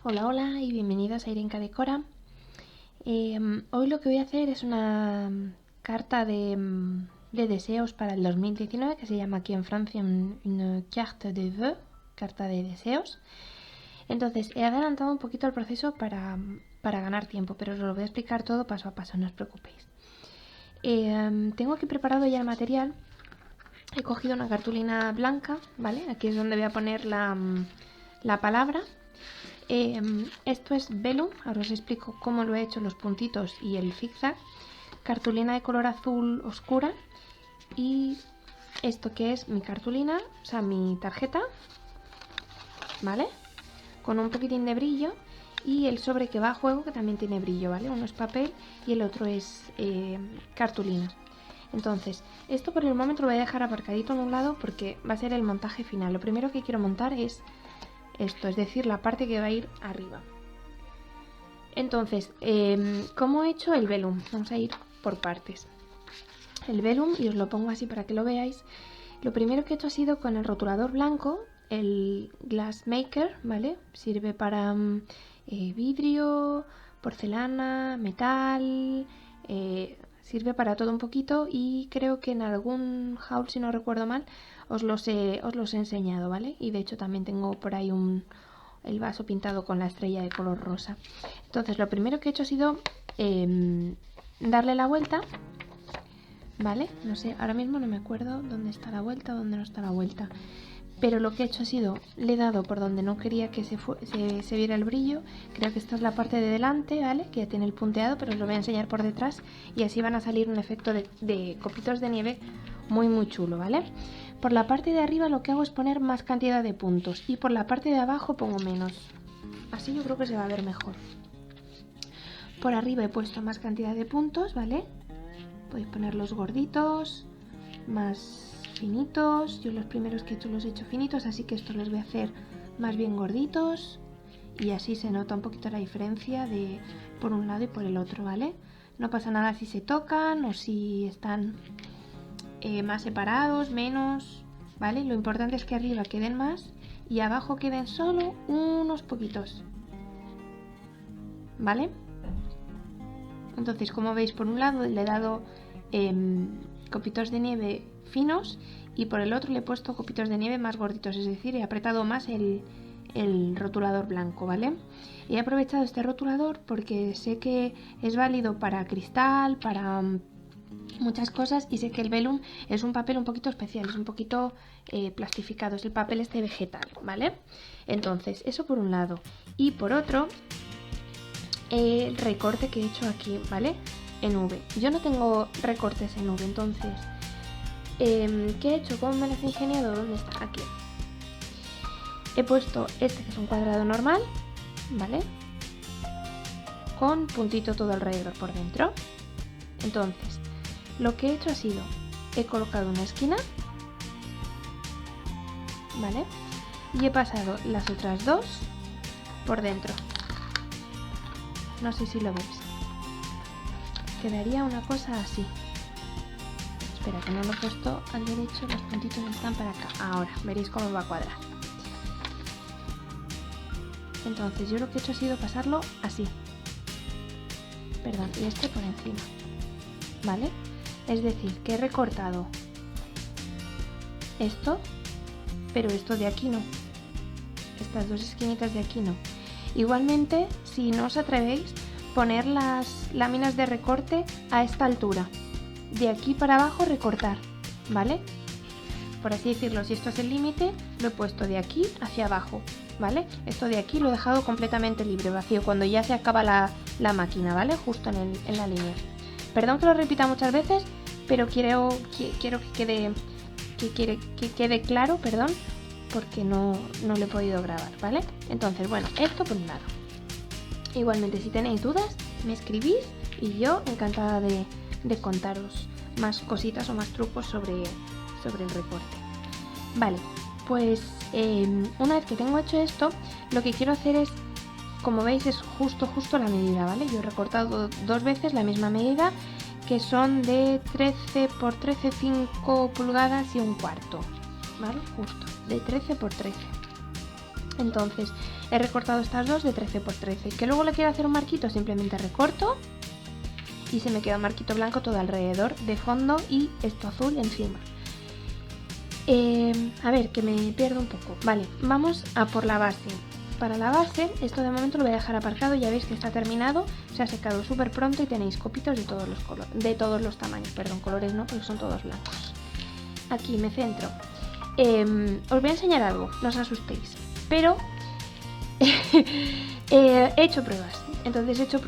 Hola, hola y bienvenidos a Irenka Decora. Hoy lo que voy a hacer es una carta de deseos para el 2019 que se llama aquí en Francia une carte de vœux, carta de deseos. Entonces he adelantado un poquito el proceso para ganar tiempo, pero os lo voy a explicar todo paso a paso, no os preocupéis. Tengo aquí preparado ya el material. He cogido una cartulina blanca, ¿vale? Aquí es donde voy a poner la palabra. Esto es velum, ahora os explico cómo lo he hecho, los puntitos y el zigzag. Cartulina de color azul oscura. Y esto que es mi cartulina, o sea, mi tarjeta, ¿vale? Con un poquitín de brillo. Y el sobre que va a juego, que también tiene brillo, ¿vale? Uno es papel y el otro es cartulina. Entonces, esto por el momento lo voy a dejar aparcadito en un lado porque va a ser el montaje final. Lo primero que quiero montar es esto, es decir, la parte que va a ir arriba. Entonces, ¿cómo he hecho el velum? Vamos a ir por partes. El velum, y os lo pongo así para que lo veáis, lo primero que he hecho ha sido con el rotulador blanco, el Glass Maker, ¿vale? Sirve para vidrio, porcelana, metal, sirve para todo un poquito y creo que en algún haul, si no recuerdo mal, os los he enseñado, ¿vale? Y de hecho también tengo por ahí el vaso pintado con la estrella de color rosa. Entonces lo primero que he hecho ha sido darle la vuelta, ¿vale? No sé, ahora mismo no me acuerdo dónde está la vuelta, dónde no está la vuelta. Pero lo que he hecho ha sido, le he dado por donde no quería que se viera el brillo. Creo que esta es la parte de delante, ¿vale? Que ya tiene el punteado, pero os lo voy a enseñar por detrás. Y así van a salir un efecto de copitos de nieve muy muy chulo, ¿vale? Por la parte de arriba lo que hago es poner más cantidad de puntos. Y por la parte de abajo pongo menos. Así yo creo que se va a ver mejor. Por arriba he puesto más cantidad de puntos, ¿vale? Podéis ponerlos gorditos, más finitos. Yo los primeros que he hecho los he hecho finitos, así que estos los voy a hacer más bien gorditos y así se nota un poquito la diferencia de por un lado y por el otro, ¿vale? No pasa nada si se tocan o si están más separados, menos, ¿vale? Lo importante es que arriba queden más y abajo queden solo unos poquitos, ¿vale? Entonces, como veis, por un lado le he dado copitos de nieve finos y por el otro le he puesto copitos de nieve más gorditos, es decir, he apretado más el rotulador blanco, ¿vale? He aprovechado este rotulador porque sé que es válido para cristal, para muchas cosas, y sé que el velum es un papel un poquito especial, es un poquito plastificado, es el papel este vegetal, ¿vale? Entonces, eso por un lado. Y por otro, el recorte que he hecho aquí, ¿vale? En V. Yo no tengo recortes en V, entonces ¿qué he hecho? ¿Cómo me lo he ingeniado? ¿Dónde está? Aquí. He puesto este que es un cuadrado normal, ¿vale? Con puntito todo alrededor por dentro. Entonces, lo que he hecho ha sido, he colocado una esquina, ¿vale? Y he pasado las otras dos por dentro. No sé si lo veis. Quedaría una cosa así. Espera, que no lo he puesto al derecho, los puntitos están para acá. Ahora, veréis cómo va a cuadrar. Entonces, yo lo que he hecho ha sido pasarlo así. Perdón, y este por encima. ¿Vale? Es decir, que he recortado esto, pero esto de aquí no. Estas dos esquinitas de aquí no. Igualmente, si no os atrevéis, poner las láminas de recorte a esta altura. De aquí para abajo recortar, ¿vale? Por así decirlo, si esto es el límite, lo he puesto de aquí hacia abajo, ¿vale? Esto de aquí lo he dejado completamente libre, vacío, cuando ya se acaba la máquina, ¿vale? Justo en la línea. Perdón que lo repita muchas veces, pero quiero que quede claro, perdón, porque no lo he podido grabar, ¿vale? Entonces, bueno, esto por un lado. Igualmente, si tenéis dudas, me escribís y yo encantada de contaros más cositas o más trucos sobre el recorte. Vale, pues una vez que tengo hecho esto, lo que quiero hacer es, como veis, es justo la medida, ¿vale? Yo he recortado dos veces la misma medida, que son de 13 por 13, 5 pulgadas y un cuarto, ¿vale? Justo, de 13 por 13. Entonces he recortado estas dos de 13 por 13. Que luego le quiero hacer un marquito, simplemente recorto y se me queda un marquito blanco todo alrededor de fondo y esto azul encima. A ver, que me pierdo un poco. Vale, vamos a por la base. Para la base, esto de momento lo voy a dejar aparcado. Ya veis que está terminado, se ha secado súper pronto y tenéis copitos de todos los colores, de todos los tamaños. Perdón, colores no, porque son todos blancos. Aquí me centro. Os voy a enseñar algo, no os asustéis. Pero he hecho pruebas. Entonces he hecho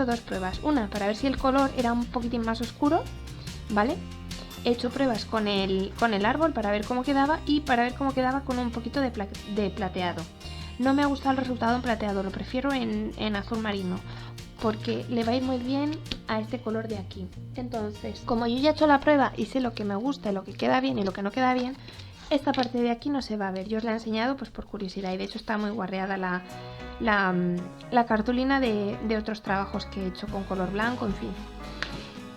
dos pruebas. Una para ver si el color era un poquitín más oscuro, ¿vale? He hecho pruebas con el árbol para ver cómo quedaba y para ver cómo quedaba con un poquito de plateado. No me ha gustado el resultado en plateado, lo prefiero en azul marino, porque le va a ir muy bien a este color de aquí. Entonces, como yo ya he hecho la prueba y sé lo que me gusta, lo que queda bien y lo que no queda bien, esta parte de aquí no se va a ver. Yo os la he enseñado pues por curiosidad y de hecho está muy guarreada la cartulina de otros trabajos que he hecho con color blanco, en fin.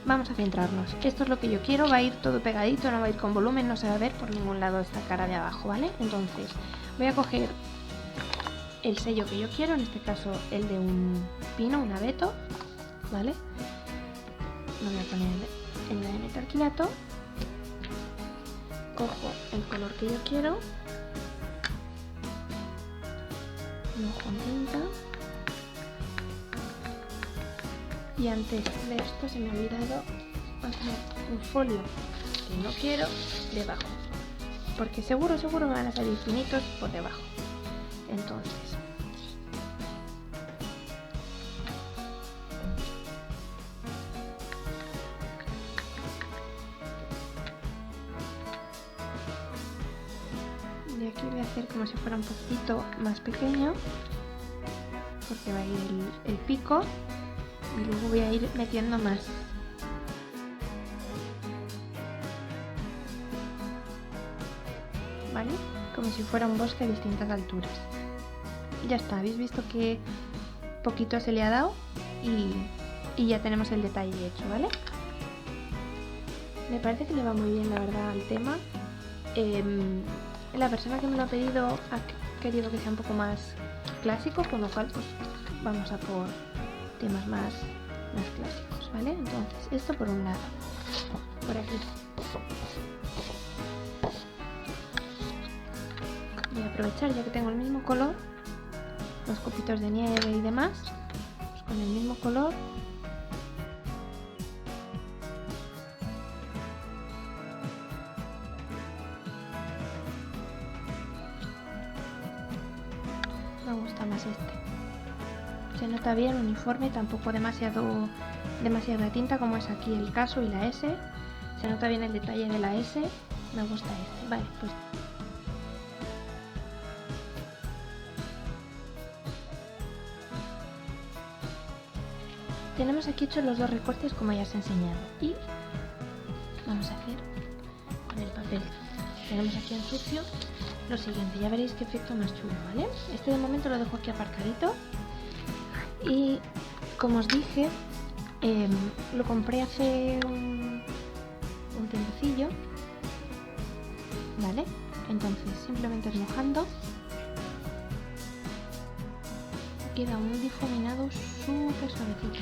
Vamos a centrarnos. Esto es lo que yo quiero, va a ir todo pegadito, no va a ir con volumen, no se va a ver por ningún lado esta cara de abajo, ¿vale? Entonces voy a coger el sello que yo quiero, en este caso el de un pino, un abeto, ¿vale? Lo voy a poner en la de metarquilato. Cojo el color que yo quiero, mojo en tinta y antes de esto se me ha olvidado hacer un folio que no quiero debajo, porque seguro me van a salir finitos por debajo. Entonces de aquí voy a hacer como si fuera un poquito más pequeño, porque va a ir el pico y luego voy a ir metiendo más. ¿Vale? Como si fuera un bosque a distintas alturas. Ya está, habéis visto que poquito se le ha dado y ya tenemos el detalle hecho, ¿vale? Me parece que le va muy bien, la verdad, al tema. La persona que me lo ha pedido ha querido que sea un poco más clásico, con lo cual pues vamos a por temas más clásicos, ¿vale? Entonces, esto por un lado. Por aquí voy a aprovechar, ya que tengo el mismo color, los copitos de nieve y demás, pues con el mismo color me gusta más este. Se nota bien, uniforme, tampoco demasiada tinta como es aquí el caso y la S. Se nota bien el detalle de la S, me gusta este. Vale, pues tenemos aquí hechos los dos recortes como ya os he enseñado y vamos a hacer con el papel que tenemos aquí en sucio lo siguiente. Ya veréis qué efecto más chulo, ¿vale? Este de momento lo dejo aquí aparcadito y como os dije lo compré hace un tiempecillo, ¿vale? Entonces simplemente es mojando, queda un difuminado súper suavecito.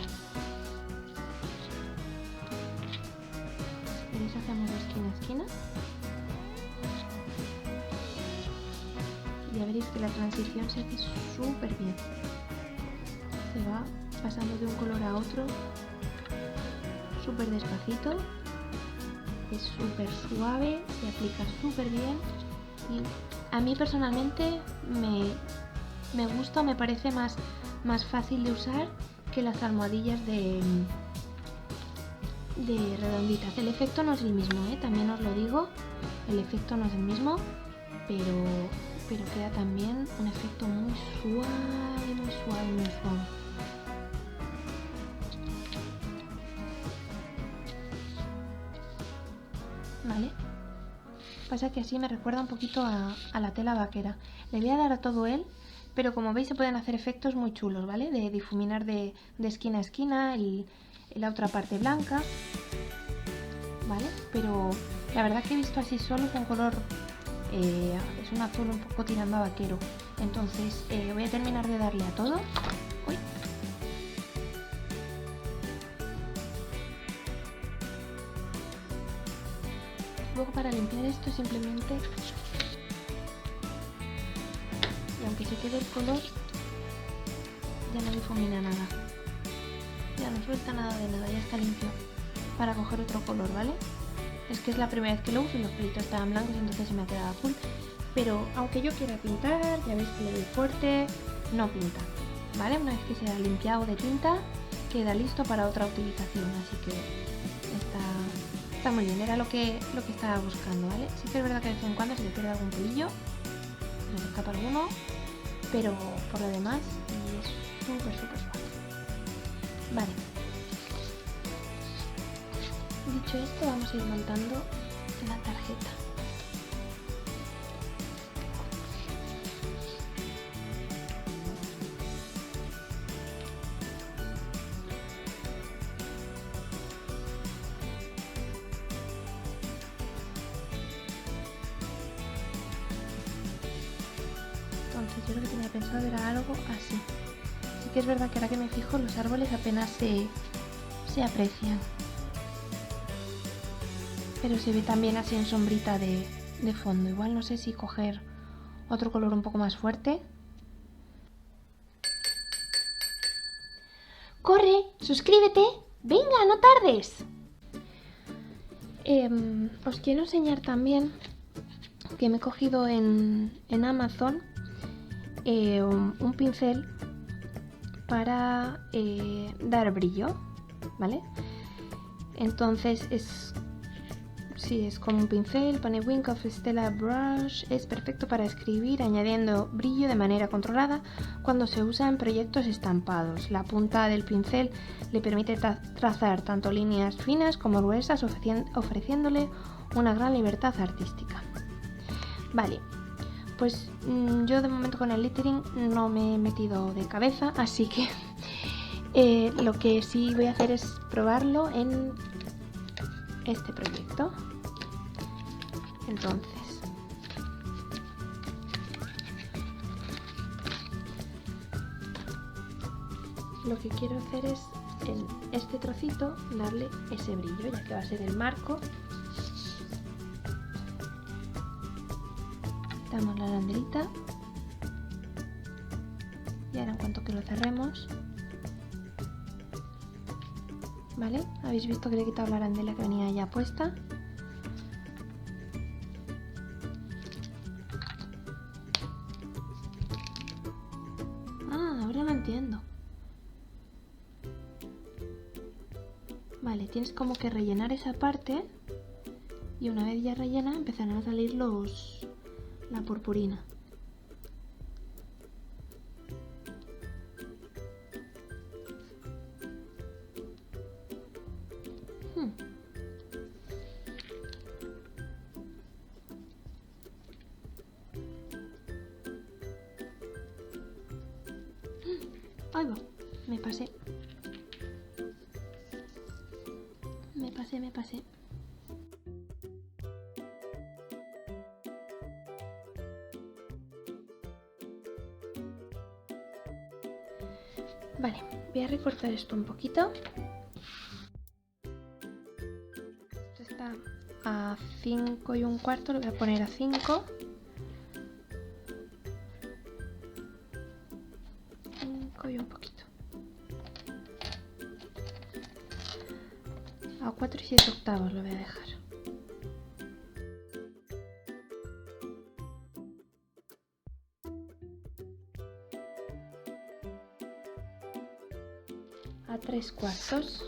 Si queréis hacemos de esquina a esquina y ya veréis que la transición se hace súper bien. Se va pasando de un color a otro súper despacito, es súper suave, se aplica súper bien y a mí personalmente me gusta, me parece más fácil de usar que las almohadillas de redonditas. El efecto no es el mismo, también os lo digo, el efecto no es el mismo, pero queda también un efecto muy suave, muy suave, muy suave. ¿Vale? Pasa que así me recuerda un poquito a la tela vaquera. Le voy a dar a todo él, pero como veis se pueden hacer efectos muy chulos, ¿vale? De difuminar de esquina a esquina y la otra parte blanca, ¿vale? Pero la verdad que he visto así solo con color, es un azul un poco tirando a vaquero. Entonces voy a terminar de darle a todo. Uy. Luego para limpiar esto simplemente, y aunque se quede el color, ya no difumina nada, ya no suelta nada de nada, ya está limpio para coger otro color, ¿vale? Es que es la primera vez que lo uso y los pelitos estaban blancos, entonces se me ha quedado azul. Pero aunque yo quiera pintar, ya veis que le doy fuerte, no pinta, ¿vale? Una vez que se ha limpiado de tinta, queda listo para otra utilización, así que está muy bien, era lo que estaba buscando, ¿vale? Sí que es verdad que de vez en cuando se le pierde algún pelillo, se le escapa alguno, pero por lo demás es súper suave. Vale. Dicho esto, vamos a ir montando la tarjeta. Entonces yo lo que tenía pensado era algo así. Sí que es verdad que ahora que me fijo, los árboles apenas se aprecian. Pero se ve también así en sombrita de fondo. Igual no sé si coger otro color un poco más fuerte. ¡Corre! ¡Suscríbete! ¡Venga, no tardes! Os quiero enseñar también que me he cogido en Amazon un pincel para dar brillo, ¿vale? Entonces es como un pincel, pone Wink of Stella Brush, es perfecto para escribir añadiendo brillo de manera controlada cuando se usa en proyectos estampados. La punta del pincel le permite trazar tanto líneas finas como gruesas, ofreciéndole una gran libertad artística. Vale, pues yo de momento con el lettering no me he metido de cabeza, así que lo que sí voy a hacer es probarlo en este proyecto. Entonces, lo que quiero hacer es en este trocito darle ese brillo, ya que va a ser el marco. Damos la arandelita y ahora en cuanto que lo cerremos, ¿vale? Habéis visto que le he quitado la arandela que venía ya puesta. Ahora lo entiendo. Vale, tienes como que rellenar esa parte y una vez ya rellena empezarán a salir la purpurina. Ahí va, me pasé. Me pasé. Vale, voy a recortar esto un poquito. Esto está a 5 1/4, lo voy a poner a 5. 5 y un poquito. A 4 7/8 lo voy a dejar. A 3/4.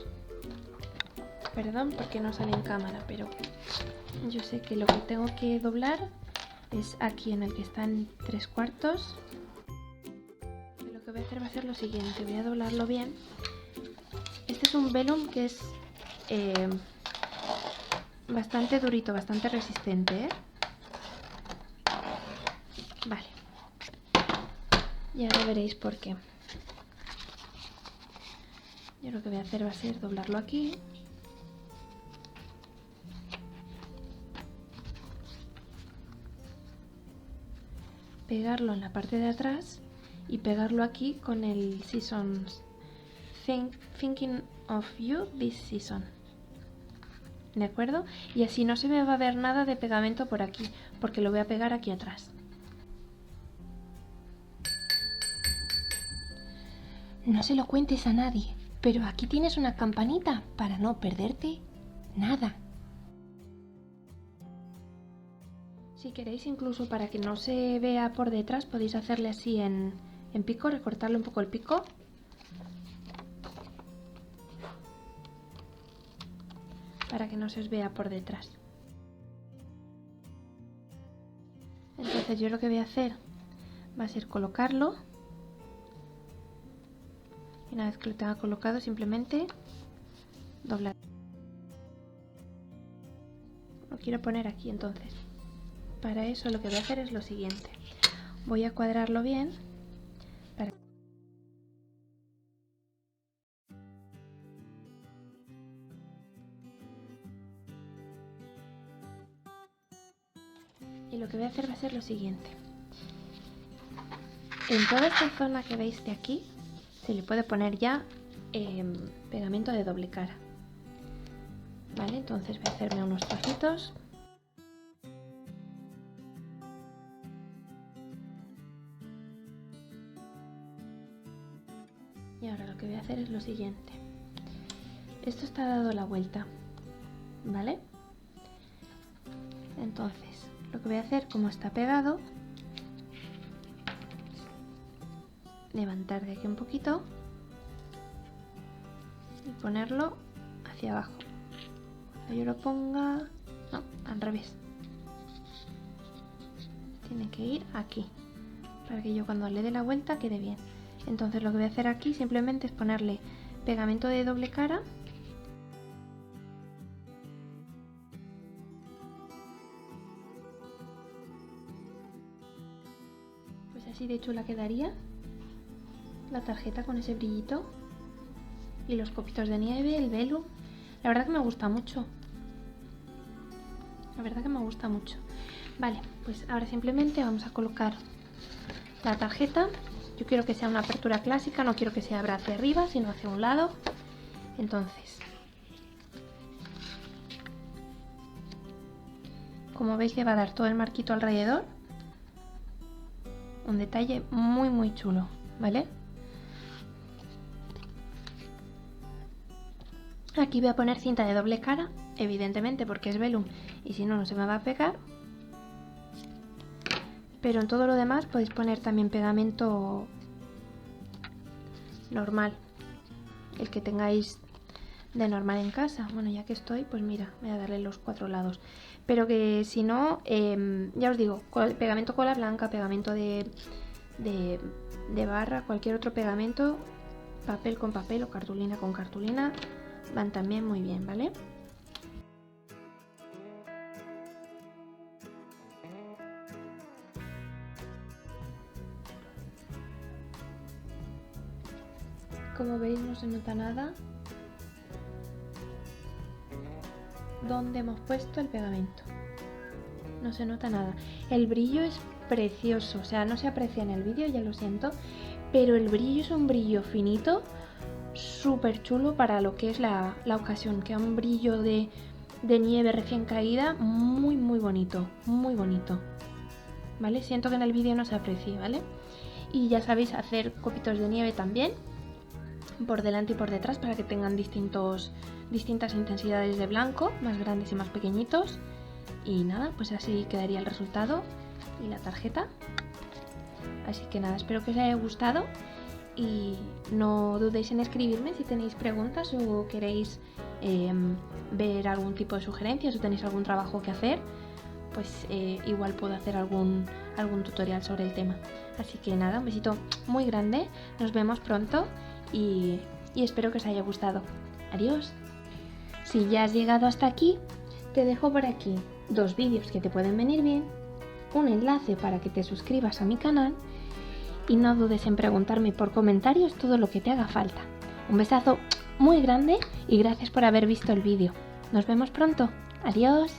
Perdón porque no sale en cámara, pero yo sé que lo que tengo que doblar es aquí en el que está en 3/4. Lo que voy a hacer va a ser lo siguiente, voy a doblarlo bien. Este es un vellum que es bastante durito, bastante resistente, ¿eh? Vale. Y ahora veréis por qué. Yo lo que voy a hacer va a ser doblarlo aquí. pegarlo en la parte de atrás y pegarlo aquí con el Seasons Thinking of You this season. ¿De acuerdo? Y así no se me va a ver nada de pegamento por aquí, porque lo voy a pegar aquí atrás. No se lo cuentes a nadie, pero aquí tienes una campanita para no perderte nada. Si queréis, incluso para que no se vea por detrás, podéis hacerle así en pico, recortarle un poco el pico. Para que no se os vea por detrás. Entonces yo lo que voy a hacer va a ser colocarlo. Y una vez que lo tenga colocado, simplemente doblar. Lo quiero poner aquí, entonces. Para eso lo que voy a hacer es lo siguiente. Voy a cuadrarlo bien. Y lo que voy a hacer va a ser lo siguiente. En toda esta zona que veis de aquí, se le puede poner ya pegamento de doble cara. Vale, entonces voy a hacerme unos trocitos. Y ahora lo que voy a hacer es lo siguiente. Esto está dado la vuelta, ¿vale? Entonces, lo que voy a hacer, como está pegado, levantar de aquí un poquito y ponerlo hacia abajo. Cuando yo lo ponga, no, al revés. Tiene que ir aquí, para que yo cuando le dé la vuelta quede bien. Entonces lo que voy a hacer aquí simplemente es ponerle pegamento de doble cara. Pues así de chula quedaría la tarjeta con ese brillito. Y los copitos de nieve, el velum. La verdad que me gusta mucho. La verdad que me gusta mucho. Vale, pues ahora simplemente vamos a colocar la tarjeta. Yo quiero que sea una apertura clásica, no quiero que se abra hacia arriba, sino hacia un lado. Entonces, como veis, le va a dar todo el marquito alrededor. Un detalle muy muy chulo, ¿vale? Aquí voy a poner cinta de doble cara, evidentemente porque es velum y si no, no se me va a pegar. Pero en todo lo demás podéis poner también pegamento normal, el que tengáis de normal en casa. Bueno, ya que estoy, pues mira, voy a darle los 4 lados. Pero que si no, ya os digo, pegamento cola blanca, pegamento de barra, cualquier otro pegamento, papel con papel o cartulina con cartulina, van también muy bien, ¿vale? Como veis, no se nota nada donde hemos puesto el pegamento. No se nota nada. El brillo es precioso, o sea, no se aprecia en el vídeo, ya lo siento, pero el brillo es un brillo finito, súper chulo para lo que es la ocasión, que es un brillo de nieve recién caída, muy muy bonito, ¿vale? Siento que en el vídeo no se aprecie, ¿vale? Y ya sabéis hacer copitos de nieve también, por delante y por detrás, para que tengan distintas intensidades de blanco, más grandes y más pequeñitos. Y nada, pues así quedaría el resultado y la tarjeta. Así que nada, espero que os haya gustado y no dudéis en escribirme si tenéis preguntas o queréis ver algún tipo de sugerencias o tenéis algún trabajo que hacer, pues igual puedo hacer algún tutorial sobre el tema. Así que nada, un besito muy grande, nos vemos pronto y espero que os haya gustado. Adiós. Si ya has llegado hasta aquí, te dejo por aquí 2 vídeos que te pueden venir bien, un enlace para que te suscribas a mi canal y no dudes en preguntarme por comentarios todo lo que te haga falta. Un besazo muy grande y gracias por haber visto el vídeo. Nos vemos pronto. Adiós.